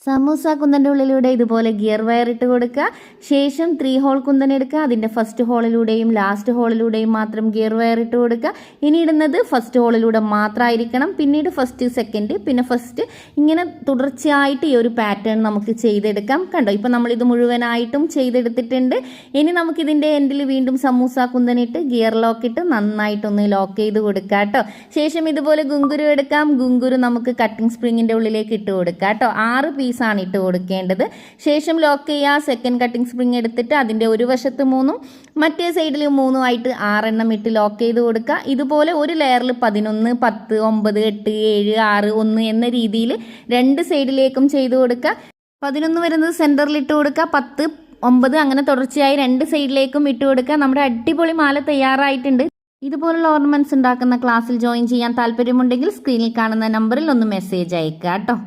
സമൂസ കുന്തൻ്റെ ഉള്ളിലൂടെ ഇതുപോലെ gear wire ഇട്ട് കൊടുക്കുക. ശേഷം 3 ഹോൾ കുന്തൻ എടുക്കുക. അതിൻ്റെ ഫസ്റ്റ് ഹോളിലൂടെയും ലാസ്റ്റ് ഹോളിലൂടെയും മാത്രം ഗിയർ വയർ ഇട്ട് കൊടുക്കുക. ഇനി ഇടുന്നത് ഫസ്റ്റ് ഹോളിലൂടെ മാത്രമായിരിക്കണം. പിന്നീട് ഫസ്റ്റ്, സെക്കൻഡ്, പിന്നെ ഫസ്റ്റ്, ഇങ്ങനെ തുടർച്ചയായിട്ട് ഈ ഒരു പാറ്റേൺ നമുക്ക് ചെയ്തെടുക്കാം. കണ്ടോ, ഇപ്പം നമ്മളിത് മുഴുവനായിട്ടും ചെയ്തെടുത്തിട്ടുണ്ട്. ഇനി നമുക്കിതിൻ്റെ എൻഡിൽ വീണ്ടും സമൂസ കുന്തനിട്ട് ഗിയർ ലോക്കിട്ട് നന്നായിട്ടൊന്ന് ലോക്ക് ചെയ്ത് കൊടുക്കുക കേട്ടോ. ശേഷം ഇതുപോലെ ഗുങ്കുരു എടുക്കാം. ഗുങ്കുരു നമുക്ക് കട്ടിംഗ് സ്പ്രിങ്ങിൻ്റെ ഉള്ളിലേക്ക് ഇട്ട് കൊടുക്കുക കേട്ടോ. 6 പീസാണ് ഇട്ട് കൊടുക്കേണ്ടത്. ശേഷം ലോക്ക് ചെയ്യുക. സെക്കൻഡ് കട്ടിംഗ് സ്പ്രിങ് എടുത്തിട്ട് അതിൻ്റെ ഒരു വശത്ത് 3ഉം മറ്റേ സൈഡിൽ 3ഉം ആയിട്ട് 6 എണ്ണം ഇട്ട് ലോക്ക് ചെയ്ത് കൊടുക്കുക. ഇതുപോലെ ഒരു ലെയറിൽ 11, 10, 9, 8, 7, 6, 1 എന്ന രീതിയിൽ 2 സൈഡിലേക്കും ചെയ്ത് കൊടുക്കുക. 11 വരുന്നത് സെൻറ്ററിൽ ഇട്ട് കൊടുക്കുക. 10, 9 അങ്ങനെ തുടർച്ചയായി 2 സൈഡിലേക്കും ഇട്ട് കൊടുക്കുക. നമ്മുടെ അടിപൊളി മാല തയ്യാറായിട്ടുണ്ട്. ഇതുപോലുള്ള ഓർണമെന്റ്സ് ഉണ്ടാക്കുന്ന ക്ലാസ്സിൽ ജോയിൻ ചെയ്യാൻ താല്പര്യമുണ്ടെങ്കിൽ സ്ക്രീനിൽ കാണുന്ന നമ്പറിൽ ഒന്ന് മെസ്സേജ് അയക്കുക കേട്ടോ.